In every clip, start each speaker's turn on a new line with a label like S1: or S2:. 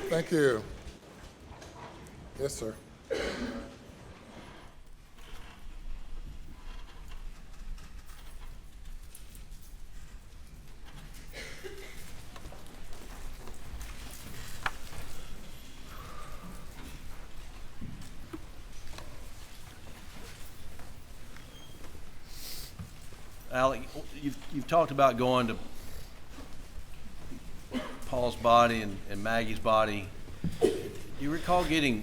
S1: Thank you. Yes, sir.
S2: Alec, you've talked about going to Paul's body and Maggie's body. Do you recall getting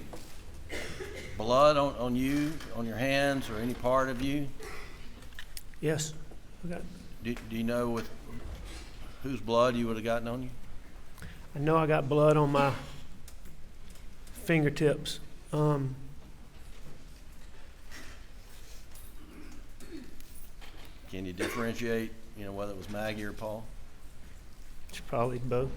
S2: blood on you, on your hands, or any part of you?
S3: Yes. Okay.
S2: Do you know with whose blood you would have gotten on you?
S3: I know I got blood on my fingertips.
S2: Can you differentiate, whether it was Maggie or Paul?
S3: It's probably both.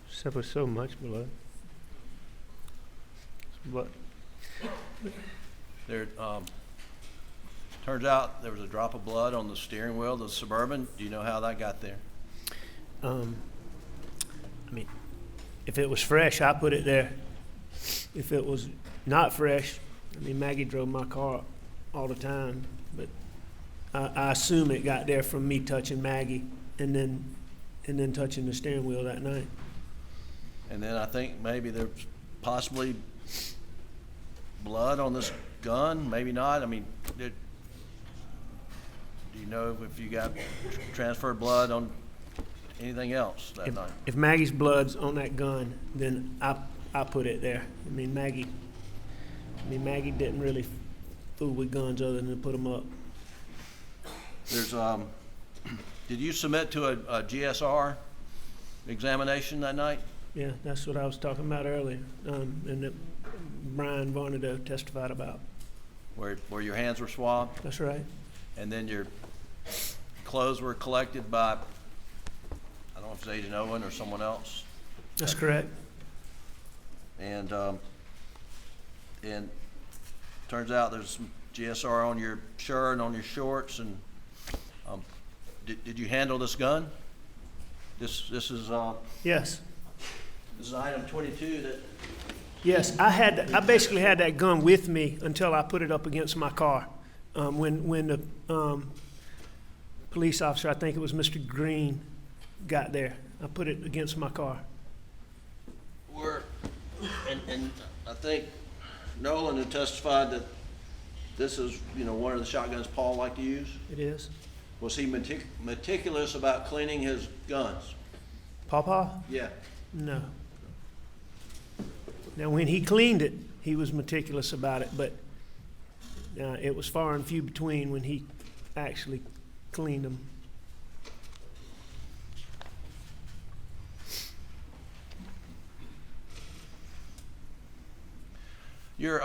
S3: Except with so much blood. But
S2: There, turns out there was a drop of blood on the steering wheel of the Suburban. Do you know how that got there?
S3: I mean, if it was fresh, I put it there. If it was not fresh, Maggie drove my car all the time, but I assume it got there from me touching Maggie and then touching the steering wheel that night.
S2: And then I think maybe there's possibly blood on this gun, maybe not. Do you know if you got transferred blood on anything else that night?
S3: If Maggie's blood's on that gun, then I put it there. Maggie didn't really fool with guns other than to put them up.
S2: There's, did you submit to a GSR examination that night?
S3: Yeah, that's what I was talking about earlier, and that Brian Varnado testified about.
S2: Where your hands were swabbed?
S3: That's right.
S2: And then your clothes were collected by, I don't know if it's Agent Owen or someone else?
S3: That's correct.
S2: And turns out there's some GSR on your shirt and on your shorts. And did you handle this gun? This is
S3: Yes.
S2: this is item 22 that.
S3: Yes, I basically had that gun with me until I put it up against my car. When the police officer, I think it was Mr. Green, got there, I put it against my car.
S2: And I think Nolan had testified that this is, one of the shotguns Paul liked to use.
S3: It is.
S2: Was he meticulous about cleaning his guns?
S3: Pawpaw?
S2: Yeah.
S3: No. Now, when he cleaned it, he was meticulous about it, but it was far and few between when he actually cleaned them.
S2: Your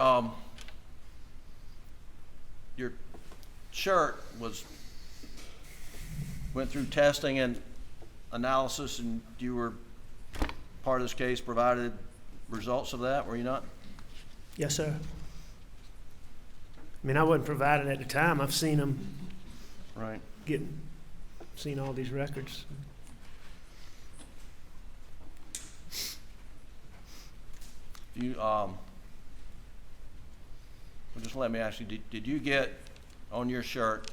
S2: shirt went through testing and analysis, and you were part of this case, provided results of that, were you not?
S3: Yes, sir. I wasn't provided at the time. I've seen them.
S2: Right.
S3: Seen all these records.
S2: Well, just let me ask you, did you get on your shirt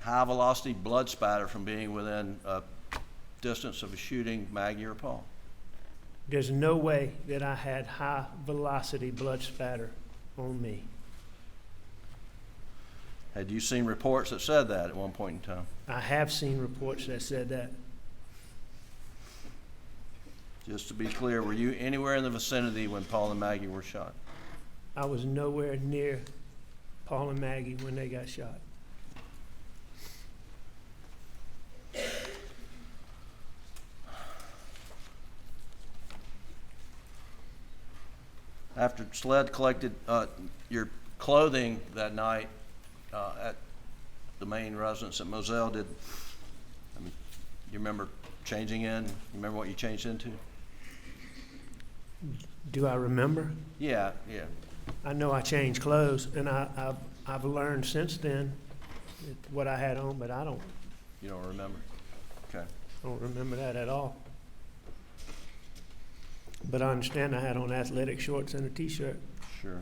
S2: high velocity blood spatter from being within a distance of a shooting Maggie or Paul?
S3: There's no way that I had high velocity blood spatter on me.
S2: Had you seen reports that said that at one point in time?
S3: I have seen reports that said that.
S2: Just to be clear, were you anywhere in the vicinity when Paul and Maggie were shot?
S3: I was nowhere near Paul and Maggie when they got shot.
S2: After SLED collected your clothing that night at the main residence at Moselle, you remember changing in? You remember what you changed into?
S3: Do I remember?
S2: Yeah.
S3: I know I changed clothes, and I've learned since then what I had on, but I don't.
S2: You don't remember? Okay.
S3: I don't remember that at all. But I understand I had on athletic shorts and a t-shirt.
S2: Sure.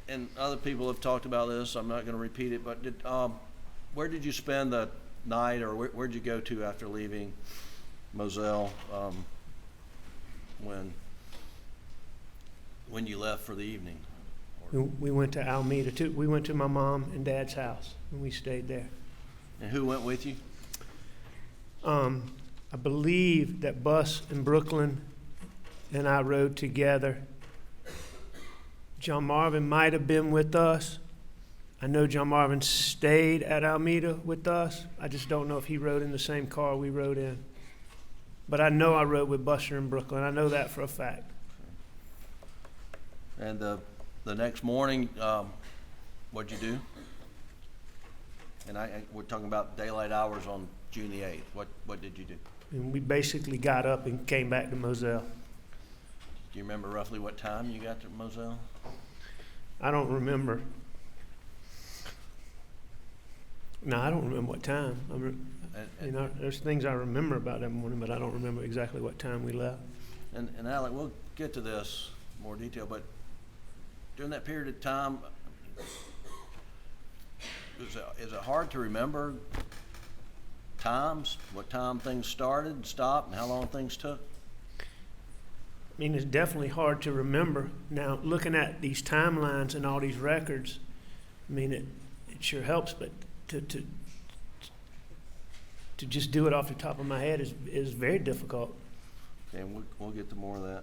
S2: And other people have talked about this, I'm not gonna repeat it, but where did you spend the night, or where'd you go to after leaving Moselle, when you left for the evening?
S3: We went to Alameda too. We went to my mom and dad's house and we stayed there.
S2: And who went with you?
S3: I believe that Bus and Brooklyn and I rode together. John Marvin might have been with us. I know John Marvin stayed at Alameda with us. I just don't know if he rode in the same car we rode in. But I know I rode with Buster in Brooklyn. I know that for a fact.
S2: And the next morning, what'd you do? And we're talking about daylight hours on June the 8th. What did you do?
S3: And we basically got up and came back to Moselle.
S2: Do you remember roughly what time you got to Moselle?
S3: I don't remember. No, I don't remember what time. There's things I remember about that morning, but I don't remember exactly what time we left.
S2: And Alec, we'll get to this in more detail, but during that period of time, is it hard to remember times, what time things started and stopped, and how long things took?
S3: I mean, it's definitely hard to remember. Now, looking at these timelines and all these records, I mean, it sure helps, but to just do it off the top of my head is very difficult.
S2: Okay, and we'll get to more of that.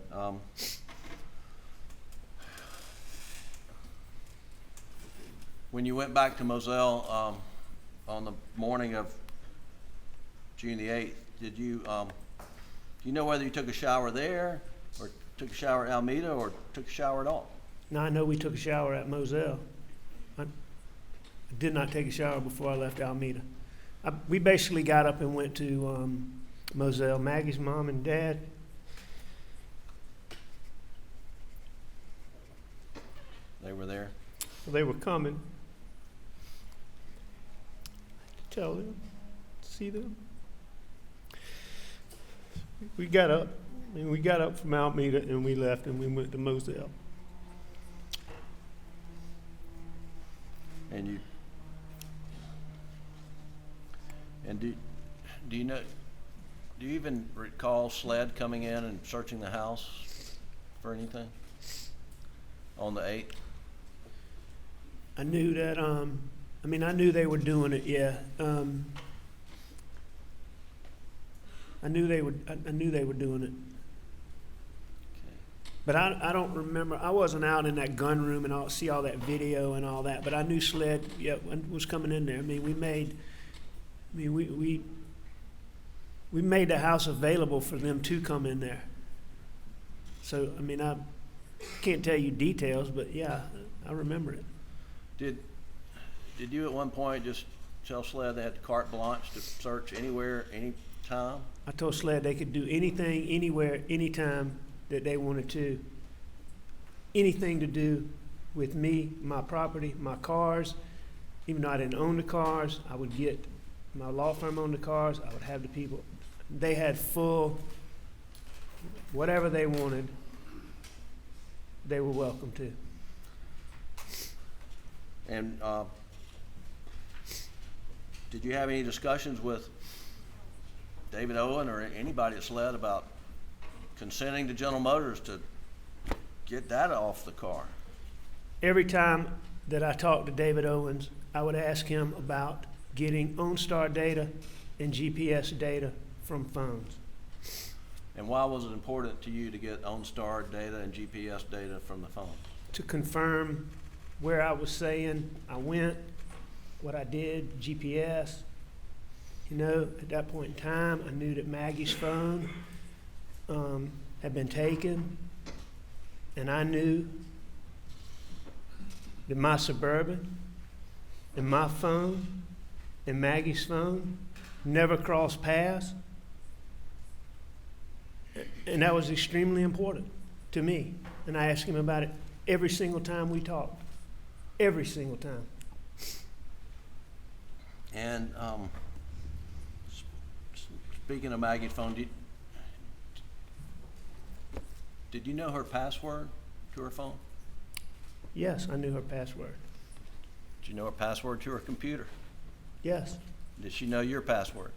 S2: When you went back to Moselle on the morning of June the 8th, do you know whether you took a shower there, or took a shower at Alameda, or took a shower at all?
S3: Now, I know we took a shower at Moselle. I did not take a shower before I left Alameda. We basically got up and went to Moselle. Maggie's mom and dad.
S2: They were there?
S3: They were coming. Tell them, see them. We got up. We got up from Alameda and we left and we went to Moselle.
S2: And do you know? Do you even recall SLED coming in and searching the house for anything on the 8th?
S3: I knew that. I knew they were doing it. Yeah. I knew they were doing it.
S2: Okay.
S3: But I don't remember. I wasn't out in that gun room and see all that video and all that. But I knew SLED, was coming in there. I mean, we made the house available for them to come in there. So I mean, I can't tell you details, but yeah, I remember it.
S2: Did you at one point just tell SLED they had carte blanche to search anywhere, anytime?
S3: I told SLED they could do anything, anywhere, anytime that they wanted to. Anything to do with me, my property, my cars. Even though I didn't own the cars, I would get my law firm owned the cars. I would have the people. They had full, whatever they wanted, they were welcome to.
S2: And did you have any discussions with David Owen or anybody at SLED about consenting to General Motors to get that off the car?
S3: Every time that I talked to David Owens, I would ask him about getting OnStar data and GPS data from phones.
S2: And why was it important to you to get OnStar data and GPS data from the phone?
S3: To confirm where I was saying I went, what I did, GPS. At that point in time, I knew that Maggie's phone had been taken, and I knew that my Suburban and my phone and Maggie's phone never crossed paths, and that was extremely important to me. And I asked him about it every single time we talked, every single time.
S2: And Speaking of Maggie's phone, did you know her password to her phone?
S3: Yes, I knew her password.
S2: Did you know her password to her computer?
S3: Yes,
S2: Did she know your password?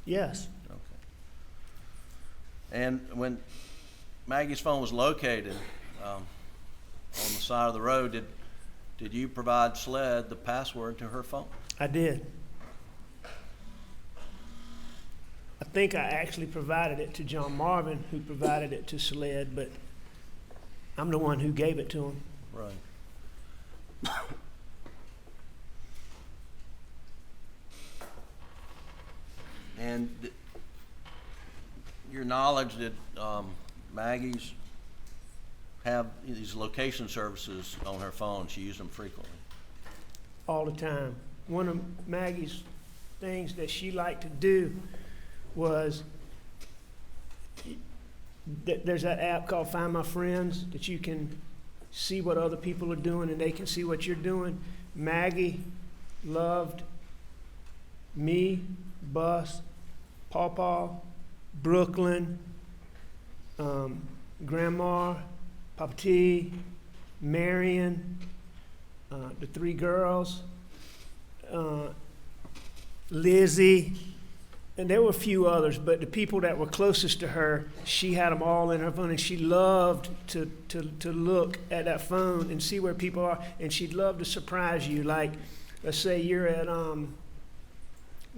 S3: yes.
S2: Okay. And when Maggie's phone was located on the side of the road, did you provide SLED the password to her phone?
S3: I did. I think I actually provided it to John Marvin, who provided it to SLED, but I'm the one who gave it to him.
S2: Right. And your knowledge that Maggie's have these location services on her phone, she used them frequently.
S3: All the time. One of Maggie's things that she liked to do was there's that app called Find My Friends that you can see what other people are doing and they can see what you're doing. Maggie loved me, Bus, Pawpaw, Brooklyn, Grandma, Papa T, Marion, the three girls, Lizzie, and there were a few others, but the people that were closest to her, she had them all in her phone, and she loved to look at that phone and see where people are, and she'd love to surprise you. Like, let's say you're at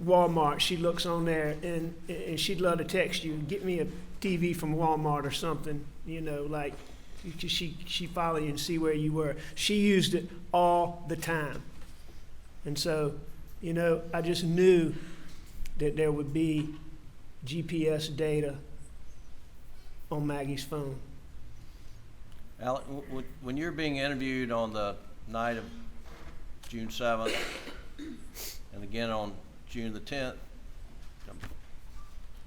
S3: Walmart, she looks on there, and she'd love to text you, get me a TV from Walmart or something, you know, like, she follow you and see where you were. She used it all the time. And so, you know, I just knew that there would be GPS data on Maggie's phone.
S2: Alec, when you're being interviewed on the night of June 7th and again on June the 10th,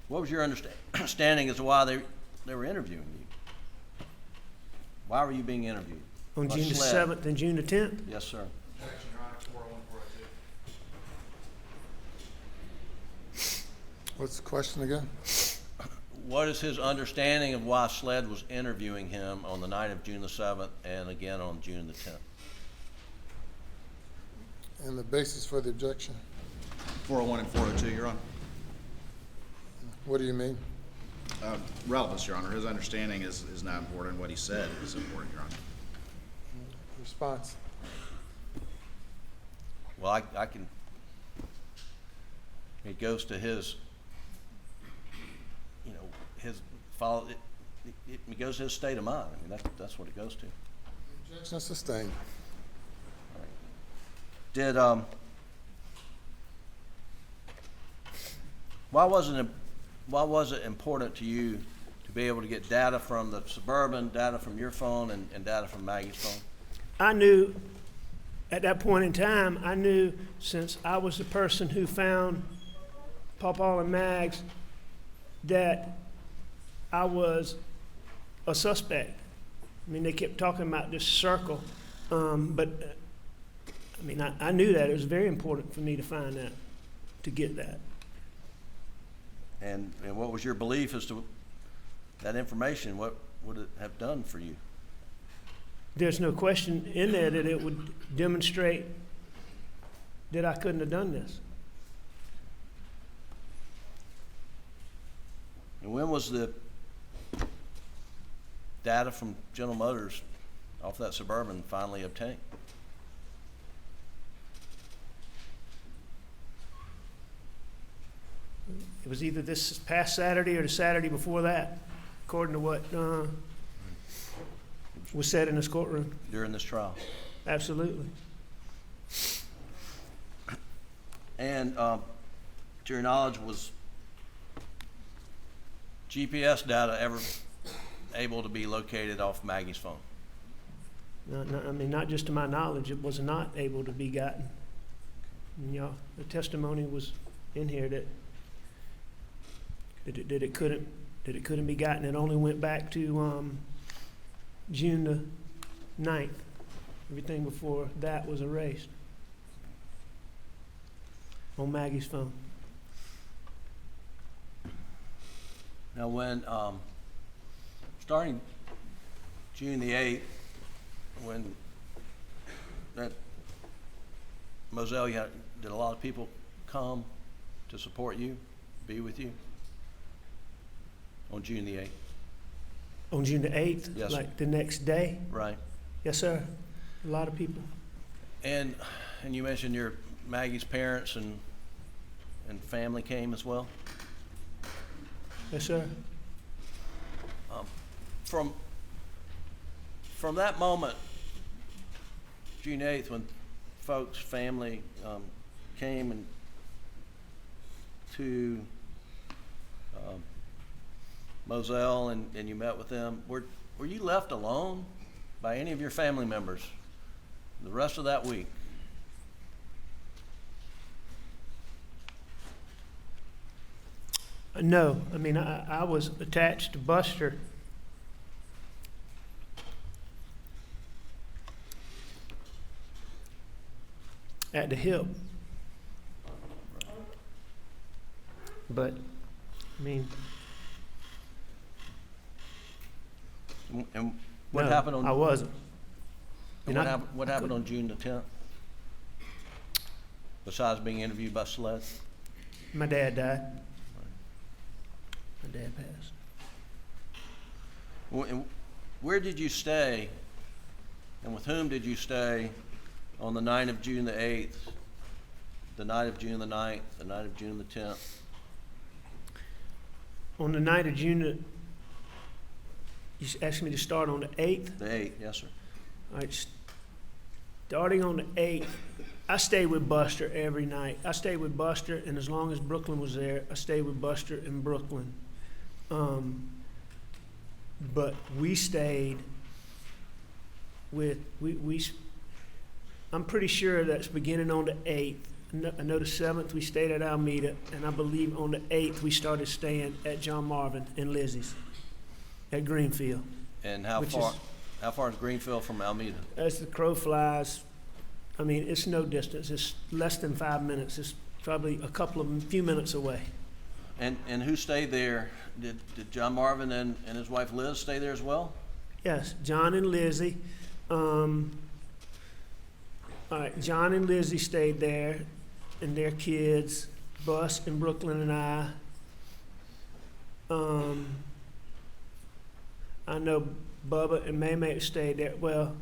S2: what was your understanding as to why they were interviewing you? Why were you being interviewed?
S3: On
S2: By
S3: June the
S2: SLED?
S3: 7th and June the 10th?
S2: Yes, sir.
S4: Objection, Your Honor, 401-402.
S1: What's the question again?
S2: What is his understanding of why SLED was interviewing him on the night of June the 7th and again on June the 10th?
S1: And the basis for the objection?
S4: 401 and 402, Your Honor.
S1: What do you mean?
S4: Relevance, Your Honor. His understanding is not important. What he said is important, Your Honor.
S1: Response.
S2: Well, I can, it goes to his, you know, his follow, it goes to his state of mind. I mean, that's what it goes to.
S1: Objection sustained.
S2: Did, why was it important to you to be able to get data from the Suburban, data from your phone, and data from Maggie's phone?
S3: I knew at that point in time, I knew since I was the person who found Pawpaw and Mags that I was a suspect. I mean, they kept talking about this circle, but I mean, I knew that. It was very important for me to find that, to get that.
S2: And what was your belief as to that information? What would it have done for you?
S3: There's no question in there that it would demonstrate that I couldn't have done this.
S2: And when was the data from General Motors off that Suburban finally obtained?
S3: It was either this past Saturday or the Saturday before that, according to what was said in this courtroom.
S2: During this trial?
S3: Absolutely.
S2: And to your knowledge, was GPS data ever able to be located off Maggie's phone?
S3: I mean, not just to my knowledge, it was not able to be gotten. And, you know, the testimony was in here that it couldn't be gotten. It only went back to June the 9th. Everything before that was erased on Maggie's phone.
S2: Now, when, starting June the 8th, when that Moselle, did a lot of people come to support you, be with you on June the 8th?
S3: On June the 8th?
S2: Yes, sir.
S3: Like the next day?
S2: Right.
S3: Yes, sir. A lot of people.
S2: And you mentioned your Maggie's parents and family came as well?
S3: Yes, sir.
S2: From that moment, June 8th, when folks, family came and to Moselle and you met with them, were you left alone by any of your family members the rest of that week?
S3: No, I mean, I was attached to Buster. At the hip. But, I mean,
S2: And what
S3: no,
S2: happened on?
S3: I wasn't.
S2: And
S3: And
S2: what
S3: I
S2: happened on June the 10th? Besides being interviewed by SLED?
S3: My dad died. My dad passed.
S2: And where did you stay, and with whom did you stay on the night of June the 8th, the night of June the 9th, the night of June the 10th?
S3: On the night of June, you asked me to start on the 8th?
S2: The 8th, yes, sir.
S3: All right, starting on the 8th, I stayed with Buster every night. I stayed with Buster, and as long as Brooklyn was there, I stayed with Buster in Brooklyn. But we stayed with, I'm pretty sure that's beginning on the 8th. I know the 7th we stayed at Alameda, and I believe on the 8th we started staying at John Marvin and Lizzie's at Greenfield.
S2: And how
S3: Which
S2: far is Greenfield from Alameda?
S3: As the crow flies, I mean, it's no distance. It's less than 5 minutes. It's probably few minutes away.
S2: And who stayed there? Did John Marvin and his wife Liz stay there as well?
S3: Yes, John and Lizzie. All right, John and Lizzie stayed there, and their kids, Bus and Brooklyn and I. I know Bubba and Maymay stayed there. Well,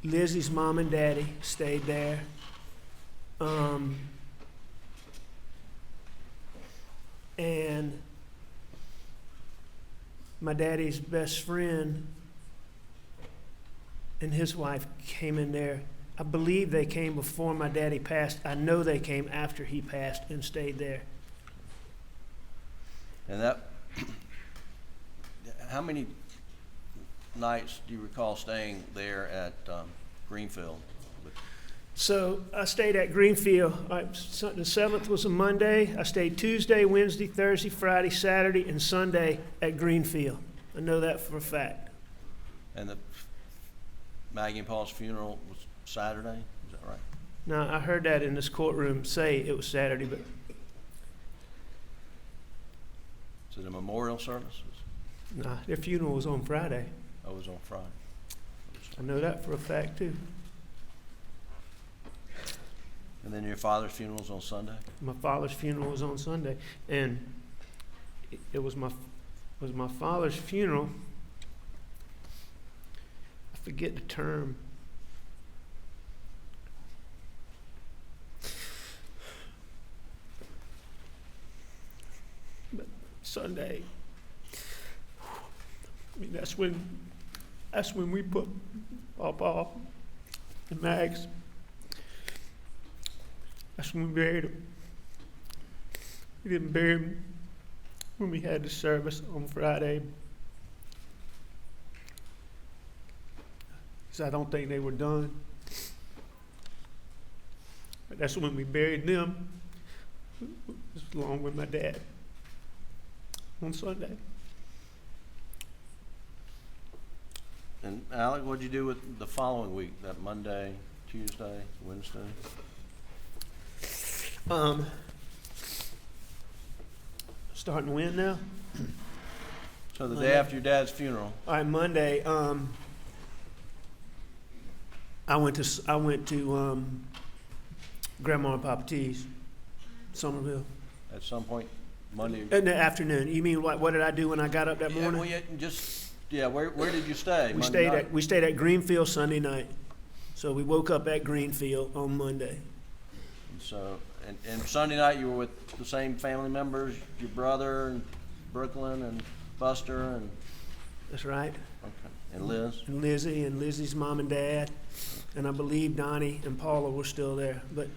S3: Lizzie's mom and daddy stayed there. And my daddy's best friend and his wife came in there. I believe they came before my daddy passed. I know they came after he passed and stayed there.
S2: And that, how many nights do you recall staying there at Greenfield?
S3: So I stayed at Greenfield. The 7th was a Monday. I stayed Tuesday, Wednesday, Thursday, Friday, Saturday, and Sunday at Greenfield. I know that for a fact.
S2: And the Maggie and Paul's funeral was Saturday, is that right?
S3: Now, I heard that in this courtroom say it was Saturday, but
S2: Is it a memorial service?
S3: nah, their funeral was on Friday.
S2: Oh, it was on Friday.
S3: I know that for a fact, too.
S2: And then your father's funeral was on Sunday?
S3: My father's funeral was on Sunday, and it was my father's funeral. I forget the term. But Sunday, I mean, that's when we put Papa and Mags. That's when we buried him. We didn't bury him when we had the service on Friday, because I don't think they were done. But that's when we buried them, along with my dad, on Sunday.
S2: And Alec, what'd you do with the following week, that Monday, Tuesday, Wednesday?
S3: Starting when now?
S2: So the day after your dad's funeral,
S3: All right, Monday, I went to Grandma and Papa T's, Somerville.
S2: at some point Monday.
S3: In the afternoon. You mean what did I do when I got up that
S2: Yeah,
S3: morning?
S2: well, where did you stay?
S3: We
S2: Monday night?
S3: stayed at Greenfield Sunday night. So we woke up at Greenfield on Monday.
S2: And so, and Sunday night you were with the same family members, your brother and Brooklyn and Buster and,
S3: That's right.
S2: okay, and Liz?
S3: And Lizzie and Lizzie's mom and dad. And I believe Donnie and Paula were still there, but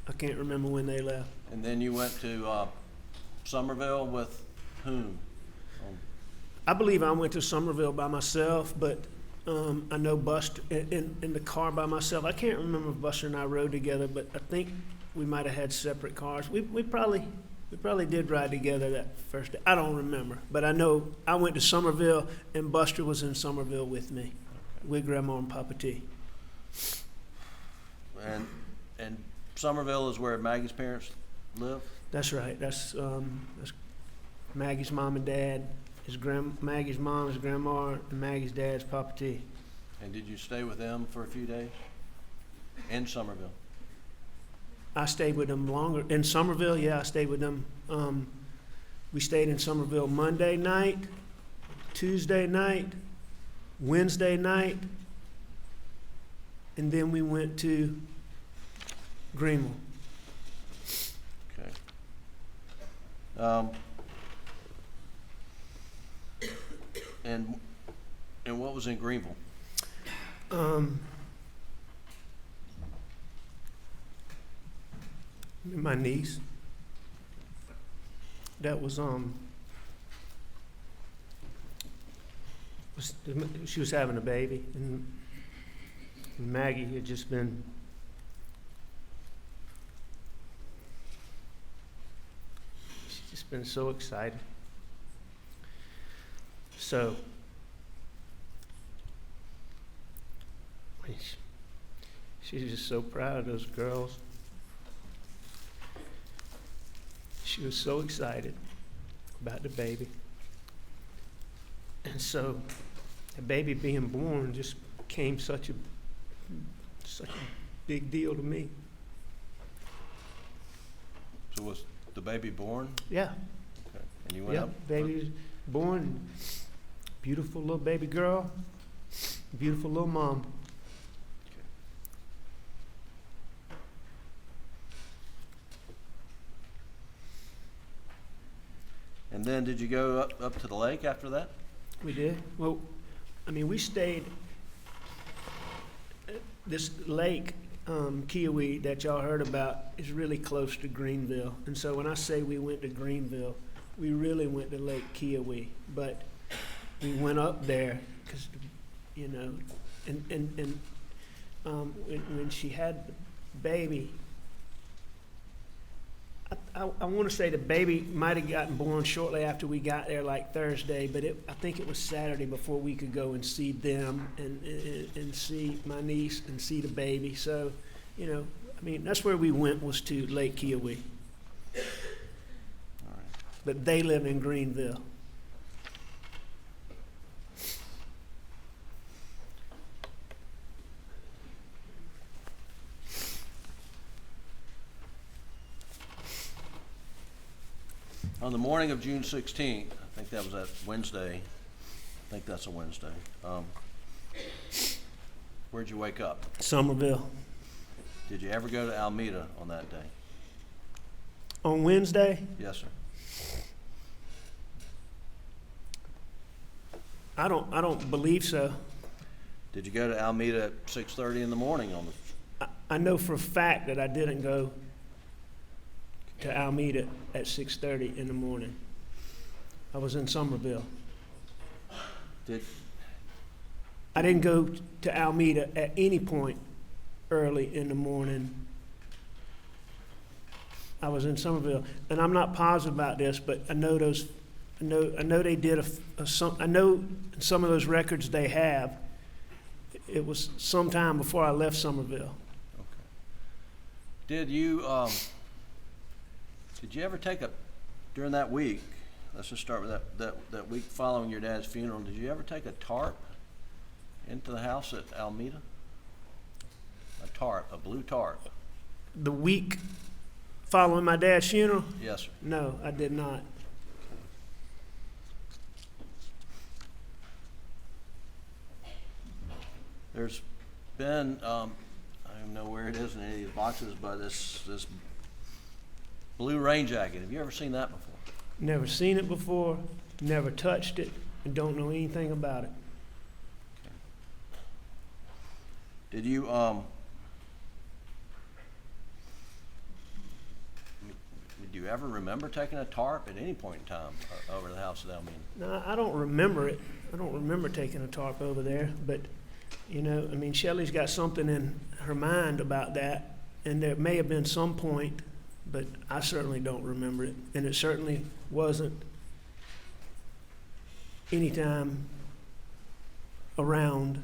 S3: I can't remember when they left.
S2: And then you went to Somerville with whom?
S3: I believe I went to Somerville by myself, but I know Buster in the car by myself. I can't remember if Buster and I rode together, but I think we might have had separate cars. We probably did ride together that first day. I don't remember, but I know I went to Somerville and Buster was in Somerville with me, with Grandma and Papa T.
S2: And Somerville is where Maggie's parents live?
S3: That's right. That's Maggie's mom and dad. Maggie's mom is Grandma, and Maggie's dad's Papa T.
S2: And did you stay with them for a few days? In Somerville?
S3: I stayed with them longer. In Somerville, yeah, I stayed with them. We stayed in Somerville Monday night, Tuesday night, Wednesday night, and then we went to Greenville.
S2: Okay. And what was in Greenville?
S3: My niece. That was she was having a baby, and Maggie had just been. She's just been so excited. So, she's just so proud of those girls. She was so excited about the baby. And so, the baby being born just became such a big deal to me.
S2: So was the baby born?
S3: Yeah.
S2: Okay. And you went
S3: Yep,
S2: up?
S3: baby's born. Beautiful little baby girl. Beautiful little mom.
S2: And then did you go up to the lake after that?
S3: We did. Well, I mean, we stayed. This lake, Kiowee, that y'all heard about, is really close to Greenville. And so when I say we went to Greenville, we really went to Lake Kiowee. But we went up there because, you know, when she had the baby, I want to say the baby might have gotten born shortly after we got there, like Thursday, but I think it was Saturday before we could go and see them and see my niece and see the baby. So, you know, I mean, that's where we went, was to Lake Kiowee.
S2: All right.
S3: But they live in Greenville.
S2: On the morning of June 16th, I think that was that Wednesday. I think that's a Wednesday. Where'd you wake up?
S3: Somerville.
S2: Did you ever go to Alameda on that day?
S3: On Wednesday,
S2: Yes, sir.
S3: I don't believe so.
S2: Did you go to Alameda at 6:30 in the morning on the?
S3: I know for a fact that I didn't go to Alameda at 6:30 in the morning. I was in Somerville. I didn't go to Alameda at any point early in the morning. I was in Somerville, and I'm not positive about this, but I know those. I know they did I know some of those records they have. It was sometime before I left Somerville.
S2: Okay. Did you ever take during that week, let's just start with that week following your dad's funeral. Did you ever take a tarp into the house at Alameda? A tarp, a blue tarp?
S3: The week following my dad's funeral?
S2: Yes, sir.
S3: No, I did not.
S2: There's been, I don't know where it is in any of these boxes, but this blue rain jacket. Have you ever seen that before?
S3: Never seen it before, never touched it, and don't know anything about it.
S2: Did you, did you ever remember taking a tarp at any point in time over the house at Alameda?
S3: No, I don't remember it. I don't remember taking a tarp over there, but, you know, I mean, Shelley's got something in her mind about that, and there may have been some point, but I certainly don't remember it, and it certainly wasn't any time around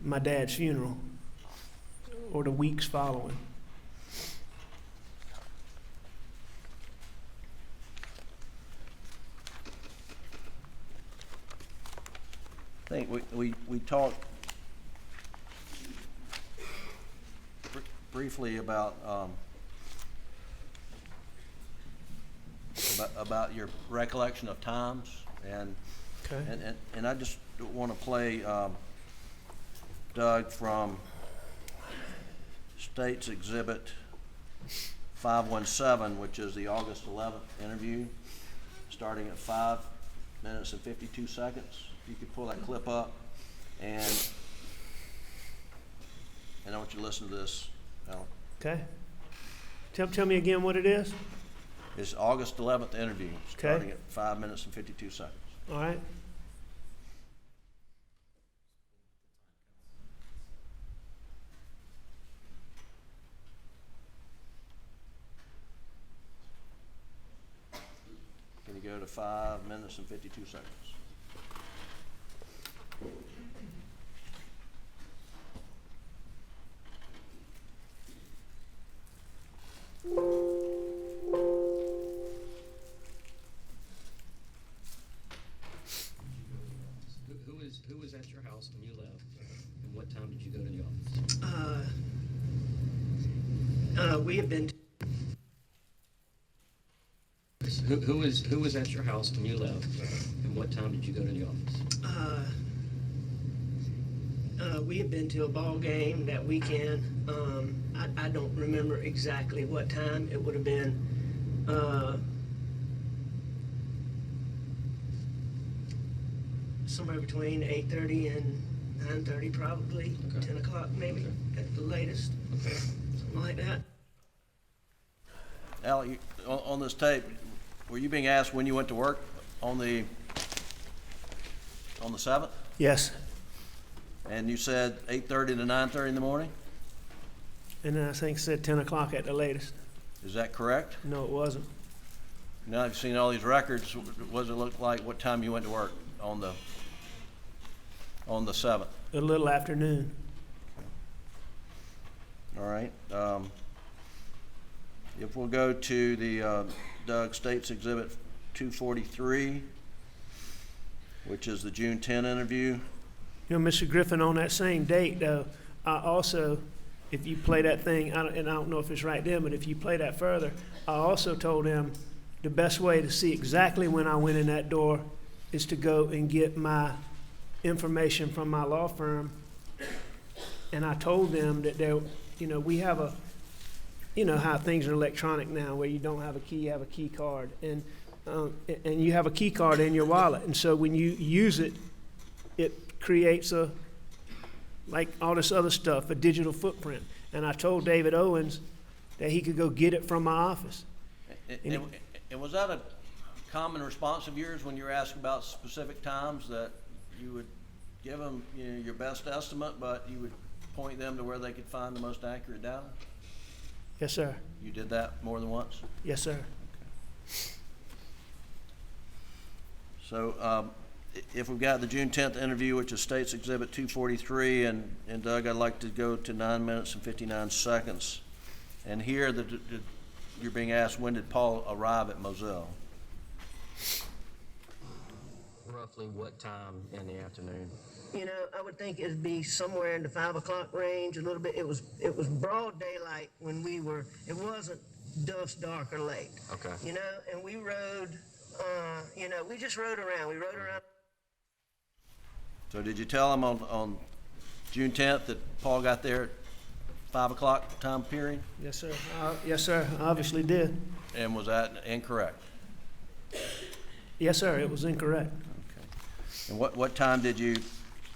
S3: my dad's funeral or the weeks following.
S2: I think we talked briefly about your recollection of times, and
S3: Okay.
S2: and I just want to play Doug from State's Exhibit 517, which is the August 11th interview, starting at 5 minutes and 52 seconds. If you could pull that clip up, and I want you to listen to this, Alan.
S3: Okay. Tell me again what it is.
S2: It's August 11th interview, starting at 5 minutes and 52 seconds.
S3: All right.
S2: Can you go to 5 minutes and 52 seconds?
S5: Who was at your house when you left, and what time did you go to the office?
S3: We have been.
S5: Who was at your house when you left, and what time did you go to the office?
S3: We had been to a ball game that weekend. I don't remember exactly what time. It would have been somewhere between 8:30 and 9:30, probably.
S5: Okay.
S3: 10 o'clock maybe,
S5: Okay.
S3: at the latest.
S5: Okay.
S3: Something like that.
S2: Al, on this tape, were you being asked when you went to work on the 7th?
S3: Yes.
S2: And you said 8:30 to 9:30 in the morning?
S3: And then I think it said 10 o'clock at the latest.
S2: Is that correct?
S3: No, it wasn't.
S2: Now you've seen all these records, what does it look like, what time you went to work on the 7th?
S3: A little afternoon.
S2: All right. If we'll go to the Doug State's Exhibit 243, which is the June 10 interview.
S3: You know, Mr. Griffin, on that same date, though, I also, if you play that thing, and I don't know if it's right then, but if you play that further, I also told him the best way to see exactly when I went in that door is to go and get my information from my law firm. And I told them that we have a, you know how things are electronic now, where you don't have a key, you have a key card. And you have a key card in your wallet. And so when you use it, it creates like all this other stuff, a digital footprint. And I told David Owens that he could go get it from my office.
S2: And was that a common response of yours when you were asked about specific times, that you would give them your best estimate, but you would point them to where they could find the most accurate data?
S3: Yes, sir.
S2: You did that more than once?
S3: Yes, sir.
S2: So if we've got the June 10th interview, which is State's Exhibit 243, and Doug, I'd like to go to 9 minutes and 59 seconds. And here you're being asked, when did Paul arrive at Moselle?
S5: roughly what time in the afternoon?
S3: You know, I would think it'd be somewhere in the 5 o'clock range, a little bit. It was broad daylight when we were, it wasn't dusk, dark, or late.
S5: Okay.
S3: You know, and we rode, you know, we just rode around. We rode around.
S2: So did you tell him on June 10th that Paul got there at 5 o'clock time period?
S3: Yes, sir. Yes, sir. I obviously did.
S2: And was that incorrect?
S3: Yes, sir. It was incorrect.
S2: Okay. And what time did you,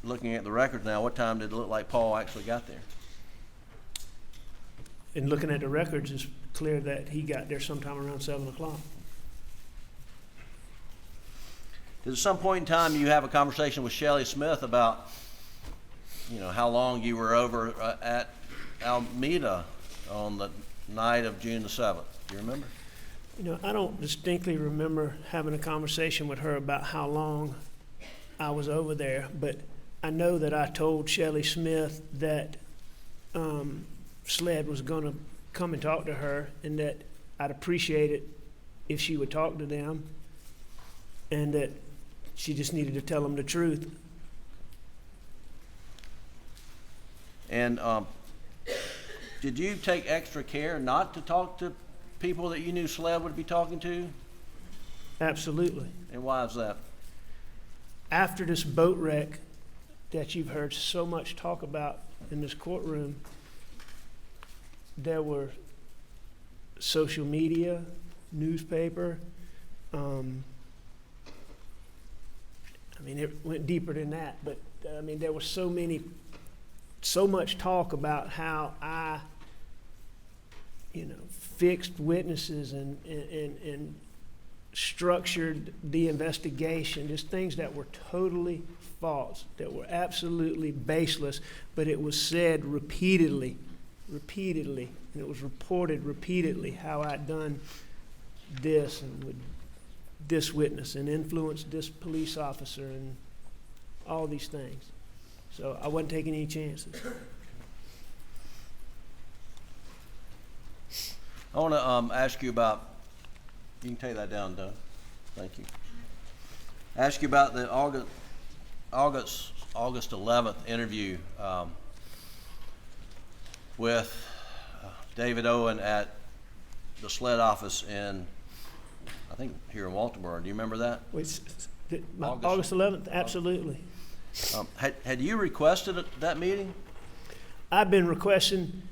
S2: looking at the records now, what time did it look like Paul actually got there?
S3: And looking at the records, it's clear that he got there sometime around 7 o'clock.
S2: Did at some point in time you have a conversation with Shelley Smith about, you know, how long you were over at Almeda on the night of June the 7th? Do you remember?
S3: You know, I don't distinctly remember having a conversation with her about how long I was over there, but I know that I told Shelley Smith that SLED was going to come and talk to her, and that I'd appreciate it if she would talk to them, and that she just needed to tell them the truth.
S2: And did you take extra care not to talk to people that you knew SLED would be talking to?
S3: Absolutely.
S2: And why is that?
S3: After this boat wreck that you've heard so much talk about in this courtroom, there were social media, newspaper. I mean, it went deeper than that, but I mean, there was so much talk about how I, you know, fixed witnesses and structured the investigation, just things that were totally false, that were absolutely baseless, but it was said repeatedly, and it was reported repeatedly how I'd done this and with this witness and influenced this police officer and all these things. So I wasn't taking any chances.
S2: I want to ask you about, you can take that down, Doug. Thank you. Ask you about the August 11th interview with David Owen at the SLED office in, I think, here in Walterboro. Do you remember that?
S3: August 11th, absolutely.
S2: Had you requested that meeting?
S3: I've been requesting,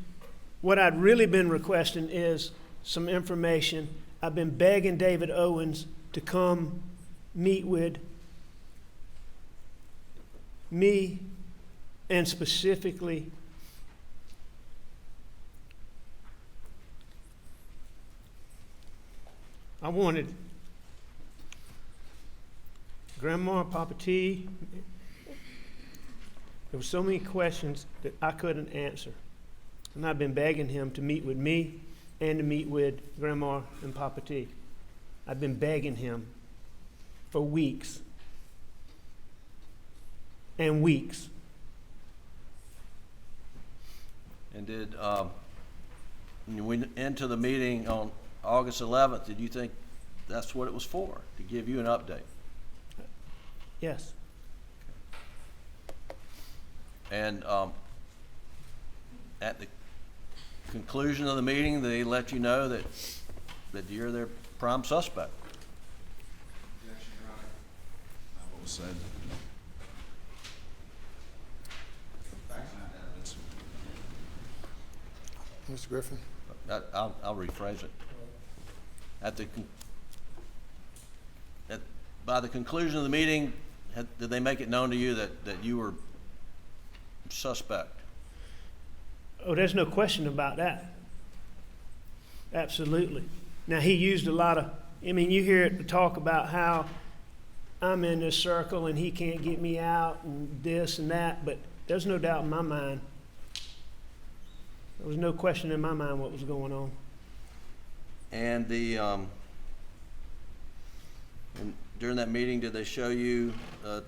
S3: what I'd really been requesting is some information. I've been begging David Owens to come meet with me, and specifically I wanted Grandma, Papa T. There were so many questions that I couldn't answer. And I've been begging him to meet with me and to meet with Grandma and Papa T. I've been begging him for weeks and weeks.
S2: And did, when you went into the meeting on August 11th, did you think that's what it was for, to give you an update?
S3: Yes.
S2: And at the conclusion of the meeting, they let you know that you're their prime suspect.
S4: Objection, Your Honor. Not what was said. Facts and evidence.
S1: Mr. Griffin?
S2: I'll rephrase it. By the conclusion of the meeting, did they make it known to you that you were suspect?
S3: Oh, there's no question about that. Absolutely. Now, he used a lot of, I mean, you hear it talk about how I'm in this circle and he can't get me out and this and that, but there's no doubt in my mind. There was no question in my mind what was going on.
S2: And and during that meeting, did they show you the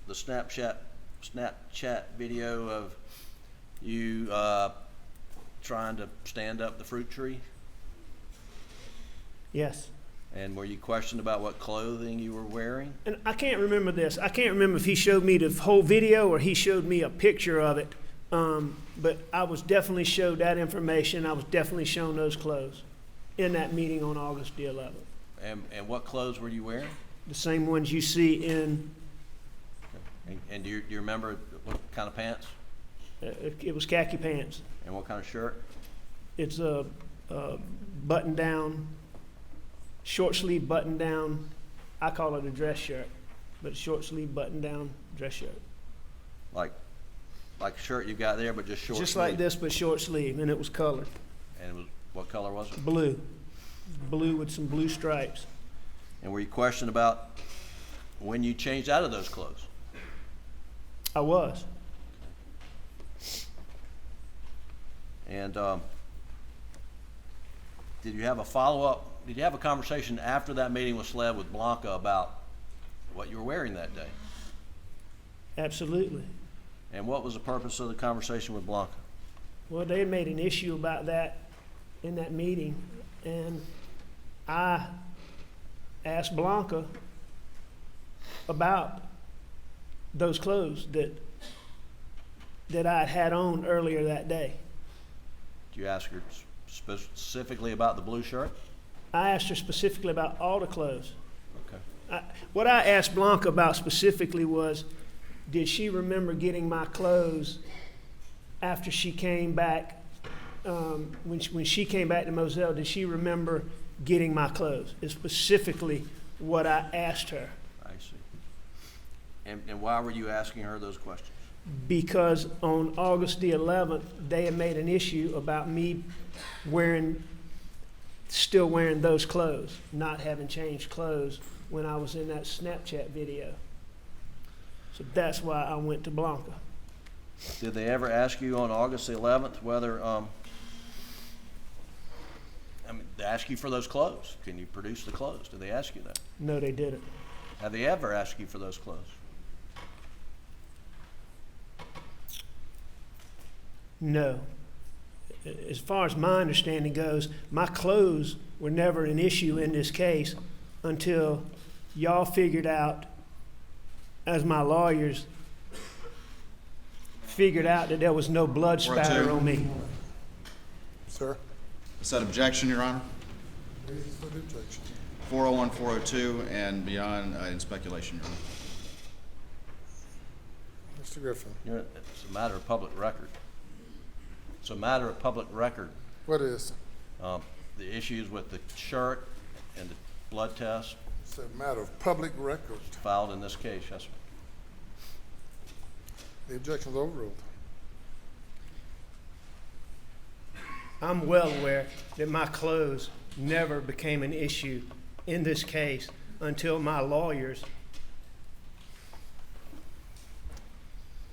S2: Snapchat video of you trying to stand up the fruit tree?
S3: Yes.
S2: And were you questioned about what clothing you were wearing?
S3: And I can't remember this. I can't remember if he showed me the whole video or he showed me a picture of it. But I was definitely showed that information. I was definitely shown those clothes in that meeting on August the 11th.
S2: And what clothes were you wearing?
S3: The same ones you see in,
S2: And do you remember what kind of pants?
S3: it was khaki pants.
S2: And what kind of shirt?
S3: It's a button-down, short-sleeve button-down. I call it a dress shirt, but short-sleeve button-down dress shirt.
S2: Like a shirt you got there, but just short
S3: Just
S2: sleeve?
S3: like this, but short-sleeve, and it was colored.
S2: And it was, what color was it?
S3: Blue. Blue with some blue stripes.
S2: And were you questioned about when you changed out of those clothes?
S3: I was.
S2: And did you have a follow-up? Did you have a conversation after that meeting with SLED with Blanca about what you were wearing that day?
S3: Absolutely.
S2: And what was the purpose of the conversation with Blanca?
S3: Well, they had made an issue about that in that meeting, and I asked Blanca about those clothes that I had on earlier that day.
S2: Did you ask her specifically about the blue shirt?
S3: I asked her specifically about all the clothes.
S2: Okay.
S3: What I asked Blanca about specifically was, did she remember getting my clothes after she came back, when she came back to Moselle, did she remember getting my clothes? Is specifically what I asked her.
S2: I see. And why were you asking her those questions?
S3: Because on August the 11th, they had made an issue about me still wearing those clothes, not having changed clothes when I was in that Snapchat video. So that's why I went to Blanca.
S2: Did they ever ask you on August the 11th whether, they ask you for those clothes? Can you produce the clothes? Did they ask you that?
S3: No, they didn't.
S2: Have they ever asked you for those clothes?
S3: No. As far as my understanding goes, my clothes were never an issue in this case until y'all figured out, as my lawyers figured out, that there was no blood spatter on me.
S1: Sir?
S4: Is that objection, Your Honor?
S1: Basis for the objection.
S4: 401, 402, and beyond in speculation, Your Honor.
S1: Mr. Griffin,
S2: It's a matter of public record. It's a matter of public record.
S1: what is?
S2: The issues with the shirt and the blood test
S1: It's a matter of public record.
S2: filed in this case, yes, sir.
S1: The objection is overruled.
S3: I'm well aware that my clothes never became an issue in this case until my lawyers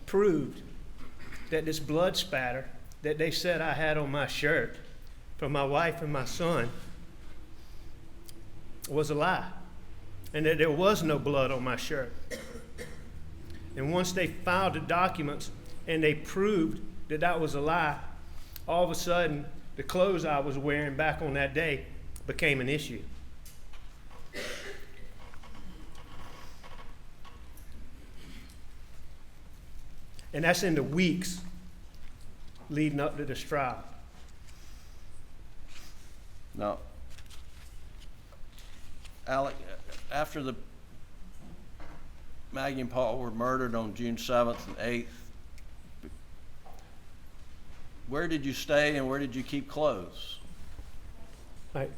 S3: proved that this blood spatter that they said I had on my shirt from my wife and my son was a lie, and that there was no blood on my shirt. And once they filed the documents and they proved that that was a lie, all of a sudden the clothes I was wearing back on that day became an issue. And that's in the weeks leading up to this trial.
S2: Now, Alec, after the Maggie and Paul were murdered on June 7th and 8th, where did you stay and where did you keep clothes?
S3: All right.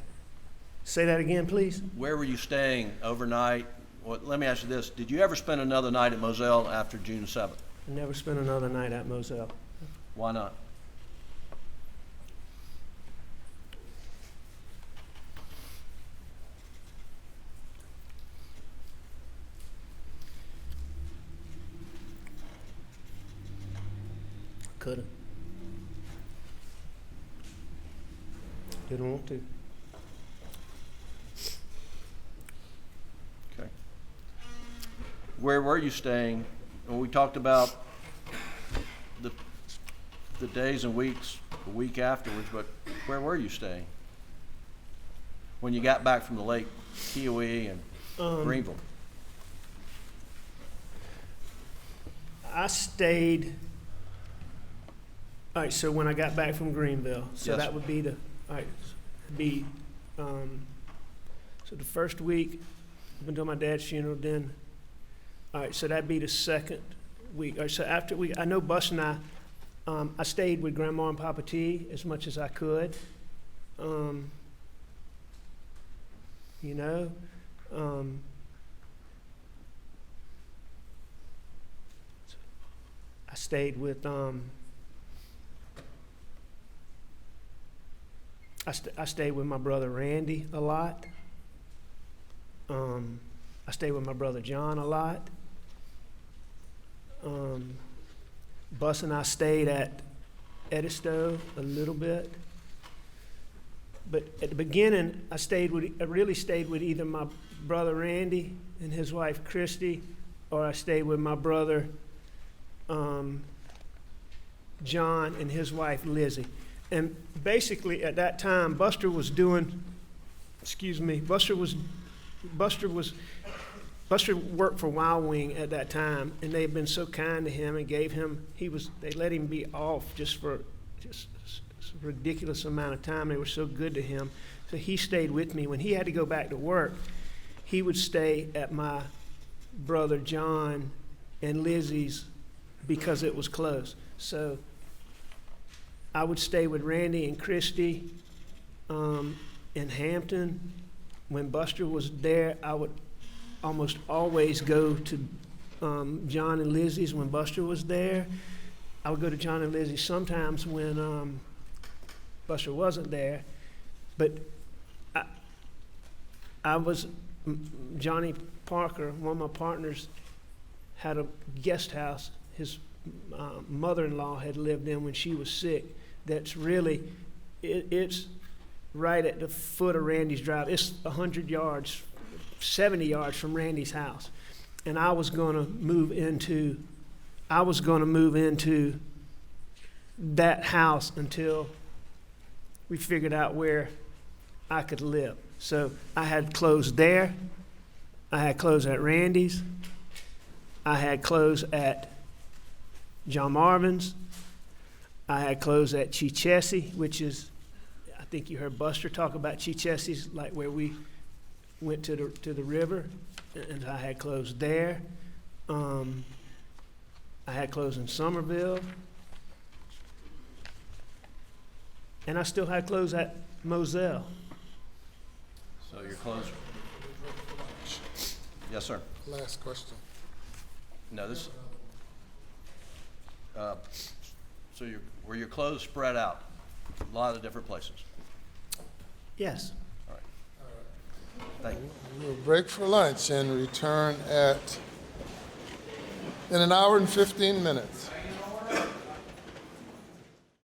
S3: Say that again, please.
S2: Where were you staying overnight? Well, let me ask you this. Did you ever spend another night at Moselle after June 7th?
S3: I never spent another night at Moselle.
S2: Why not?
S3: Could've. Didn't want to.
S2: Okay. Where were you staying? When we talked about the days and weeks, the week afterwards, but where were you staying when you got back from the lake Kiowee and Greenville?
S3: I stayed, all right, so when I got back from Greenville, so
S2: Yes.
S3: that would be the, all right, so the first week, up until my dad's funeral, then, all right, so that'd be the second week. All right, so after I know Bus and I stayed with Grandma and Papa T as much as I could. You know, I stayed with, I stayed with my brother Randy a lot. I stayed with my brother John a lot. Bus and I stayed at Edisto a little bit. But at the beginning, I really stayed with either my brother Randy and his wife Christy, or I stayed with my brother John and his wife Lizzie. And basically at that time, Buster worked for Wild Wing at that time, and they had been so kind to him and they let him be off just for a ridiculous amount of time. They were so good to him. So he stayed with me. When he had to go back to work, he would stay at my brother John and Lizzie's because it was close. So I would stay with Randy and Christy in Hampton. When Buster was there, I would almost always go to John and Lizzie's when Buster was there. I would go to John and Lizzie sometimes when Buster wasn't there. But Johnny Parker, one of my partners, had a guest house his mother-in-law had lived in when she was sick. That's really, it's right at the foot of Randy's drive. It's 100 yards, 70 yards from Randy's house. And I was going to move into that house until we figured out where I could live. So I had clothes there. I had clothes at Randy's. I had clothes at John Marvin's. I had clothes at Chichesi, which is, I think you heard Buster talk about Chichesi's, like where we went to the river, and I had clothes there. I had clothes in Somerville, and I still had clothes at Moselle.
S2: So your clothes. Yes, sir.
S1: Last question.
S2: No, this. So were your clothes spread out a lot of different places?
S3: Yes.
S2: All right. Thank you.
S1: We'll break for lunch and return in an hour and 15 minutes.